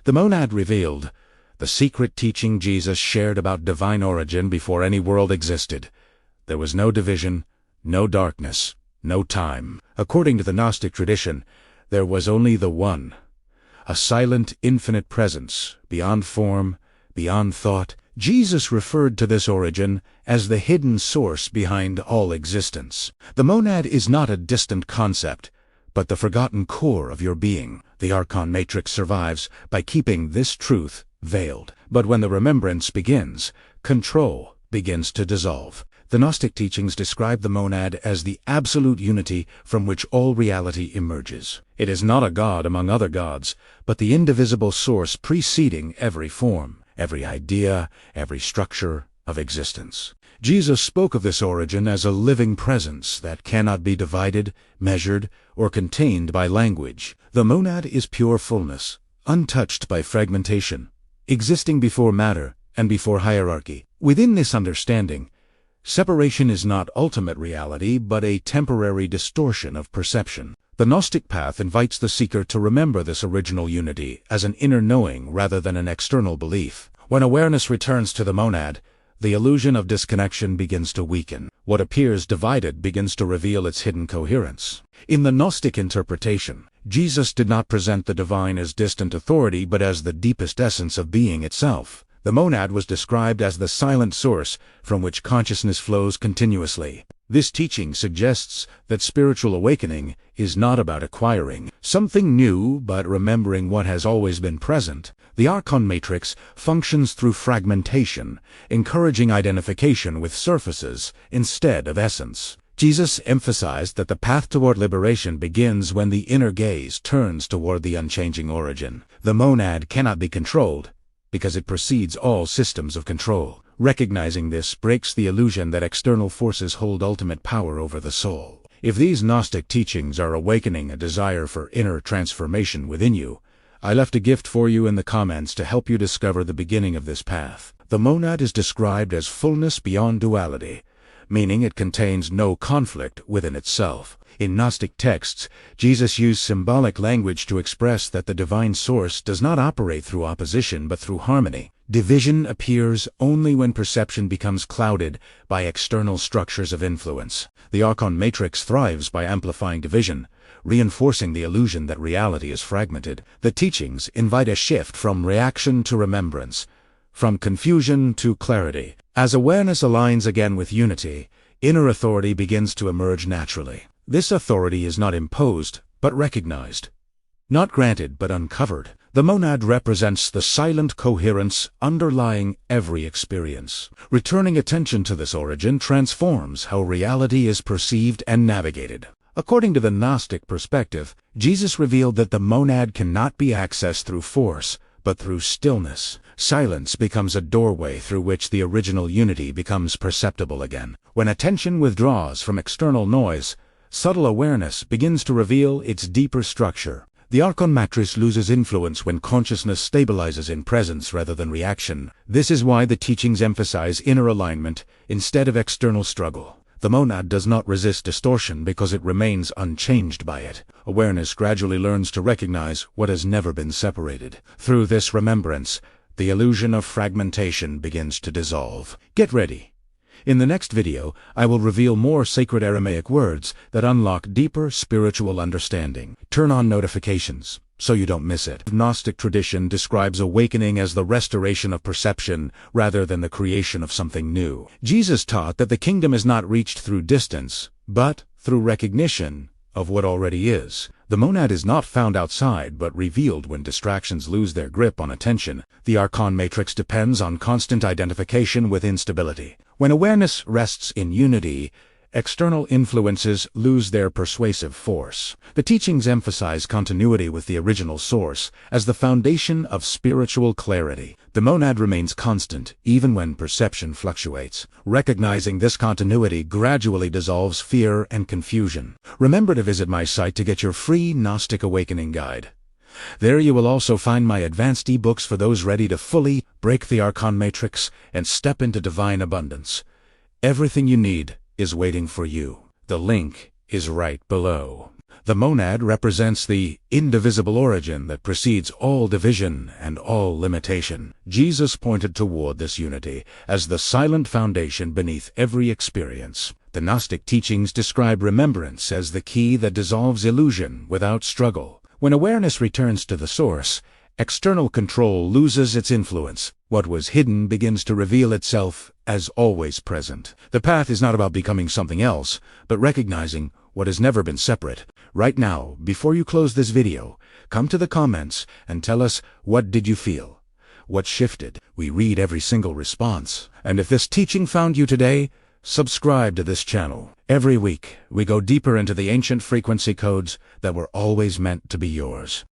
The monad revealed the secret teaching Jesus shared about divine origin before any world existed. There was no division, no darkness, no time. According to the Gnostic tradition, there was only the One, a silent, infinite presence, beyond form, beyond thought. Jesus referred to this origin as the hidden source behind all existence. The monad is not a distant concept, but the forgotten core of your being. The archon matrix survives by keeping this truth veiled. But when the remembrance begins, control begins to dissolve. The Gnostic teachings describe the monad as the absolute unity from which all reality emerges. It is not a god among other gods, but the indivisible source preceding every form, every idea, every structure of existence. Jesus spoke of this origin as a living presence that cannot be divided, measured, or contained by language. The monad is pure fullness, untouched by fragmentation, existing before matter and before hierarchy. Within this understanding, separation is not ultimate reality, but a temporary distortion of perception. The Gnostic path invites the seeker to remember this original unity as an inner knowing rather than an external belief. When awareness returns to the monad, the illusion of disconnection begins to weaken. What appears divided begins to reveal its hidden coherence. In the Gnostic interpretation, Jesus did not present the divine as distant authority, but as the deepest essence of being itself. The monad was described as the silent source from which consciousness flows continuously. This teaching suggests that spiritual awakening is not about acquiring something new, but remembering what has always been present. The archon matrix functions through fragmentation, encouraging identification with surfaces instead of essence. Jesus emphasized that the path toward liberation begins when the inner gaze turns toward the unchanging origin. The monad cannot be controlled, because it precedes all systems of control. Recognizing this breaks the illusion that external forces hold ultimate power over the soul. If these Gnostic teachings are awakening a desire for inner transformation within you, I left a gift for you in the comments to help you discover the beginning of this path. The monad is described as fullness beyond duality, meaning it contains no conflict within itself. In Gnostic texts, Jesus used symbolic language to express that the divine source does not operate through opposition but through harmony. Division appears only when perception becomes clouded by external structures of influence. The archon matrix thrives by amplifying division, reinforcing the illusion that reality is fragmented. The teachings invite a shift from reaction to remembrance, from confusion to clarity. As awareness aligns again with unity, inner authority begins to emerge naturally. This authority is not imposed, but recognized. Not granted, but uncovered. The monad represents the silent coherence underlying every experience. Returning attention to this origin transforms how reality is perceived and navigated. According to the Gnostic perspective, Jesus revealed that the monad cannot be accessed through force, but through stillness. Silence becomes a doorway through which the original unity becomes perceptible again. When attention withdraws from external noise, subtle awareness begins to reveal its deeper structure. The archon matrix loses influence when consciousness stabilizes in presence rather than reaction. This is why the teachings emphasize inner alignment instead of external struggle. The monad does not resist distortion because it remains unchanged by it. Awareness gradually learns to recognize what has never been separated. Through this remembrance, the illusion of fragmentation begins to dissolve. Get ready. In the next video, I will reveal more sacred Aramaic words that unlock deeper spiritual understanding. Turn on notifications so you don't miss it. Gnostic tradition describes awakening as the restoration of perception rather than the creation of something new. Jesus taught that the kingdom is not reached through distance, but through recognition of what already is. The monad is not found outside, but revealed when distractions lose their grip on attention. The archon matrix depends on constant identification with instability. When awareness rests in unity, external influences lose their persuasive force. The teachings emphasize continuity with the original source as the foundation of spiritual clarity. The monad remains constant, even when perception fluctuates. Recognizing this continuity gradually dissolves fear and confusion. Remember to visit my site to get your free Gnostic Awakening Guide. There you will also find my advanced ebooks for those ready to fully break the archon matrix and step into divine abundance. Everything you need is waiting for you. The link is right below. The monad represents the indivisible origin that precedes all division and all limitation. Jesus pointed toward this unity as the silent foundation beneath every experience. The Gnostic teachings describe remembrance as the key that dissolves illusion without struggle. When awareness returns to the source, external control loses its influence. What was hidden begins to reveal itself as always present. The path is not about becoming something else, but recognizing what has never been separate. Right now, before you close this video, come to the comments and tell us, what did you feel? What shifted? We read every single response. And if this teaching found you today, subscribe to this channel. Every week, we go deeper into the ancient frequency codes that were always meant to be yours.